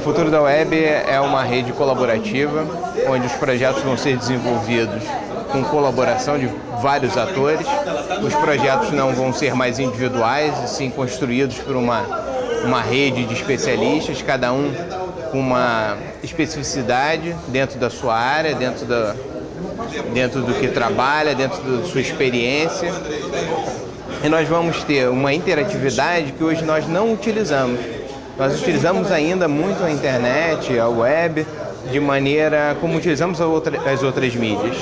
futuro da web é uma rede colaborativa, onde os projetos vão ser desenvolvidos com colaboração de vários atores. Os projetos não vão ser mais individuais, e sim construídos por uma rede de especialistas, cada um com uma especificidade dentro da sua área, dentro do que trabalha, dentro da sua experiência. E nós vamos ter uma interatividade que hoje nós não utilizamos. Nós utilizamos ainda muito a internet, a web, de maneira como utilizamos as outras mídias,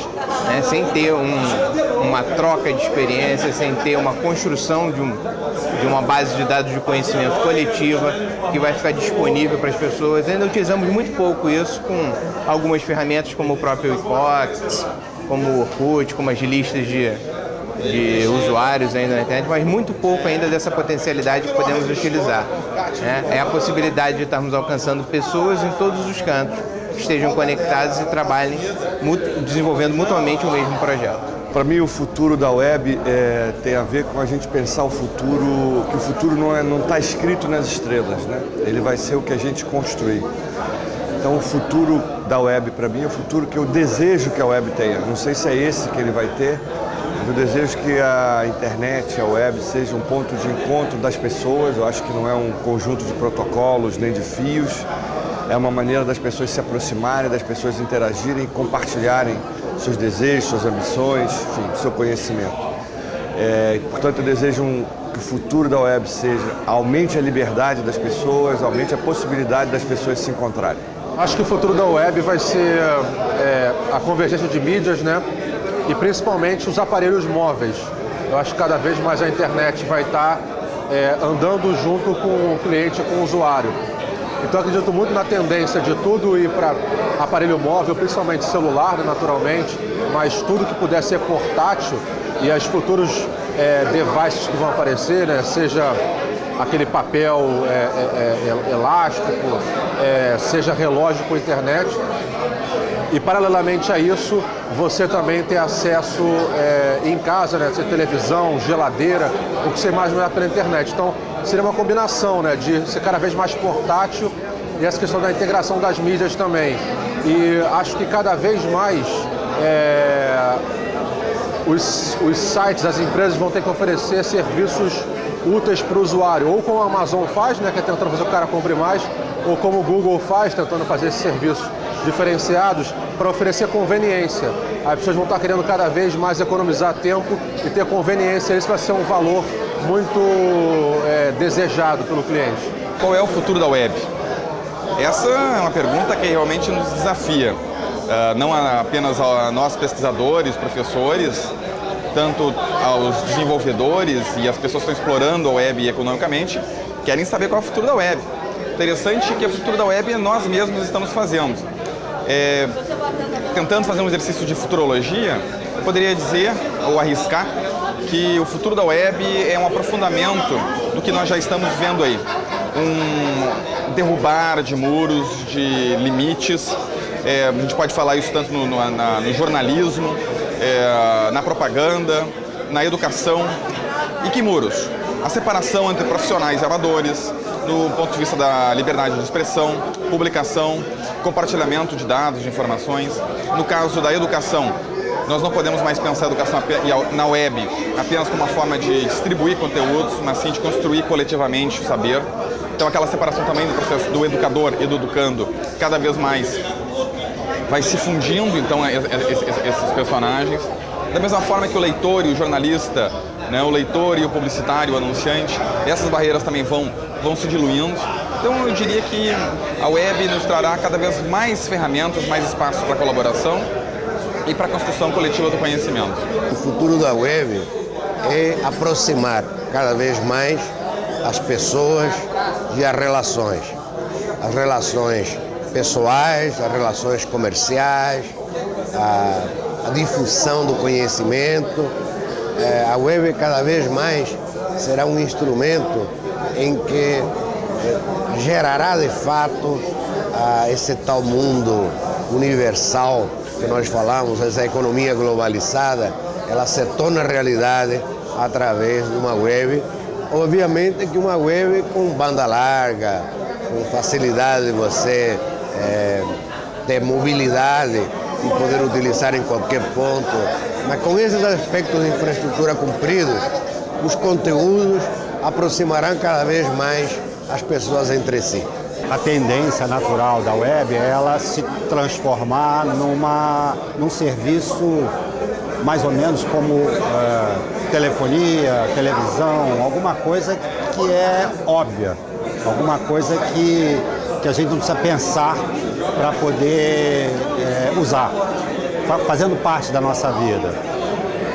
né? Sem ter uma troca de experiência, sem ter uma construção de uma base de dados de conhecimento coletiva que vai ficar disponível para as pessoas. Ainda utilizamos muito pouco isso com algumas ferramentas como o próprio Ecox, como o Orkut, como as listas de usuários ainda na internet, mas muito pouco ainda dessa potencialidade que podemos utilizar, né? É a possibilidade de estarmos alcançando pessoas em todos os cantos, que estejam conectadas e trabalhem desenvolvendo mutuamente o mesmo projeto. Para mim, o futuro da web tem a ver com a gente pensar o futuro, que o futuro não está escrito nas estrelas, né? Ele vai ser o que a gente construir. Então, o futuro da web, para mim, é o futuro que eu desejo que a web tenha. Não sei se é esse que ele vai ter, mas eu desejo que a internet, a web, seja um ponto de encontro das pessoas. Eu acho que não é um conjunto de protocolos nem de fios. É uma maneira das pessoas se aproximarem, das pessoas interagirem, compartilharem seus desejos, suas ambições, enfim, seu conhecimento. Portanto, eu desejo que o futuro da web aumente a liberdade das pessoas, aumente a possibilidade das pessoas se encontrarem. Acho que o futuro da web vai ser a convergência de mídias, né? E principalmente os aparelhos móveis. Eu acho que cada vez mais a internet vai estar andando junto com o cliente, com o usuário. Então eu acredito muito na tendência de tudo ir para aparelho móvel, principalmente celular, né, naturalmente, mas tudo que puder ser portátil e os futuros devices que vão aparecer, né, seja aquele papel elástico, seja relógio com internet. E paralelamente a isso, você também ter acesso em casa, né, ter televisão, geladeira, o que você imaginar pela internet. Então, seria uma combinação, né, de ser cada vez mais portátil e essa questão da integração das mídias também. E acho que cada vez mais os sites, as empresas vão ter que oferecer serviços úteis para o usuário, ou como a Amazon faz, né, que é tentando fazer o cara compre mais, ou como o Google faz, tentando fazer esses serviços diferenciados para oferecer conveniência. As pessoas vão estar querendo cada vez mais economizar tempo e ter conveniência. Isso vai ser um valor muito desejado pelo cliente. Qual é o futuro da web? Essa é uma pergunta que realmente nos desafia. Não apenas a nós pesquisadores, professores, tanto aos desenvolvedores e as pessoas que estão explorando a web economicamente, querem saber qual é o futuro da web. Interessante que o futuro da web nós mesmos estamos fazendo. Tentando fazer um exercício de futurologia, eu poderia dizer, ou arriscar, que o futuro da web é um aprofundamento do que nós já estamos vendo aí. Um derrubar de muros, de limites. A gente pode falar isso tanto no jornalismo, na propaganda, na educação. E que muros? A separação entre profissionais e amadores, do ponto de vista da liberdade de expressão, publicação, compartilhamento de dados, de informações. No caso da educação, nós não podemos mais pensar a educação na web apenas como uma forma de distribuir conteúdos, mas sim de construir coletivamente o saber. Então aquela separação também do processo do educador e do educando cada vez mais vai se fundindo, então, esses personagens. Da mesma forma que o leitor e o jornalista, né, o leitor e o publicitário, o anunciante, essas barreiras também vão se diluindo. Então eu diria que a web nos trará cada vez mais ferramentas, mais espaço para colaboração e para a construção coletiva do conhecimento. O futuro da web é aproximar cada vez mais as pessoas e as relações pessoais, as relações comerciais, a difusão do conhecimento. A web cada vez mais será um instrumento em que gerará de fato esse tal mundo universal que nós falamos, essa economia globalizada, ela se torna realidade através de uma web. Obviamente que uma web com banda larga, com facilidade de você ter mobilidade e poder utilizar em qualquer ponto. Mas com esses aspectos de infraestrutura cumpridos, os conteúdos aproximarão cada vez mais as pessoas entre si. A tendência natural da web é ela se transformar num serviço mais ou menos como telefonia, televisão, alguma coisa que é óbvia, alguma coisa que a gente não precisa pensar para poder usar, fazendo parte da nossa vida.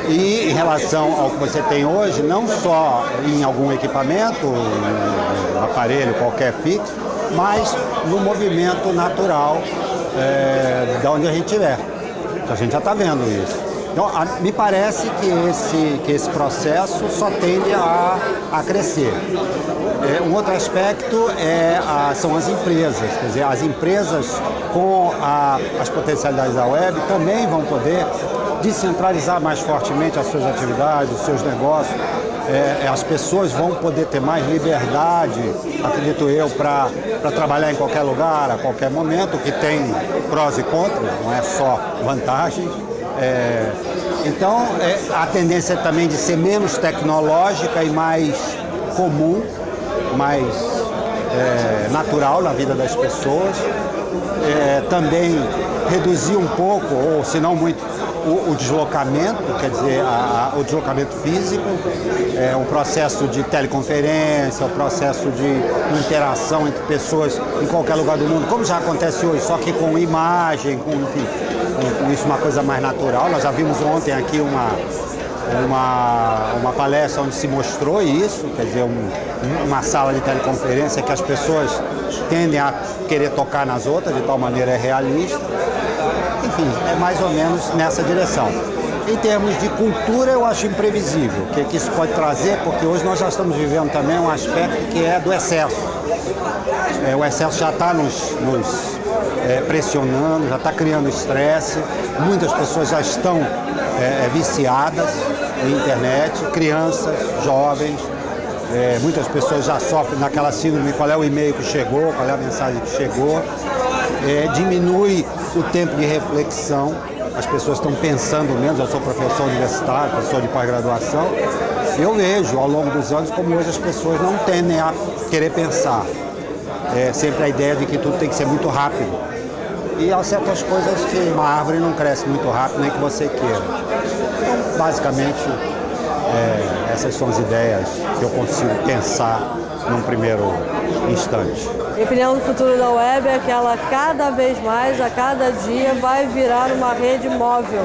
E em relação ao que você tem hoje, não só em algum equipamento, um aparelho qualquer fixo, mas no movimento natural de onde a gente estiver. A gente já está vendo isso. Então, me parece que esse processo só tende a crescer. Um outro aspecto são as empresas. Quer dizer, as empresas com as potencialidades da web também vão poder descentralizar mais fortemente as suas atividades, os seus negócios. As pessoas vão poder ter mais liberdade, acredito eu, para trabalhar em qualquer lugar, a qualquer momento, que tem prós e contras, não é só vantagens. Então, a tendência também de ser menos tecnológica e mais comum, mais natural na vida das pessoas. Também reduzir um pouco, ou se não muito, o deslocamento, quer dizer, o deslocamento físico, um processo de teleconferência, um processo de interação entre pessoas em qualquer lugar do mundo, como já acontece hoje, só que com imagem, com isso uma coisa mais natural. Nós já vimos ontem aqui uma palestra onde se mostrou isso, quer dizer, uma sala de teleconferência que as pessoas tendem a querer tocar nas outras, de tal maneira é realista. Enfim, é mais ou menos nessa direção. Em termos de cultura, eu acho imprevisível o que isso pode trazer, porque hoje nós já estamos vivendo também um aspecto que é do excesso. O excesso já está nos pressionando, já está criando estresse, muitas pessoas já estão viciadas em internet, crianças, jovens, muitas pessoas já sofrem naquela síndrome, qual é o e-mail que chegou, qual é a mensagem que chegou. Diminui o tempo de reflexão, as pessoas estão pensando menos. Eu sou professor universitário, professor de pós-graduação, eu vejo ao longo dos anos como hoje as pessoas não tendem a querer pensar. Sempre a ideia de que tudo tem que ser muito rápido. E há certas coisas que uma árvore não cresce muito rápido, nem que você queira. Então, basicamente, essas são as ideias que eu consigo pensar num primeiro instante. Minha opinião do futuro da web é que ela cada vez mais, a cada dia, vai virar uma rede móvel.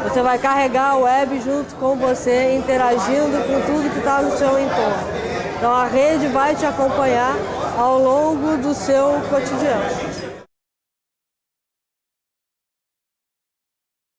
Você vai carregar a web junto com você, interagindo com tudo que está no seu entorno. Então a rede vai te acompanhar ao longo do seu cotidiano.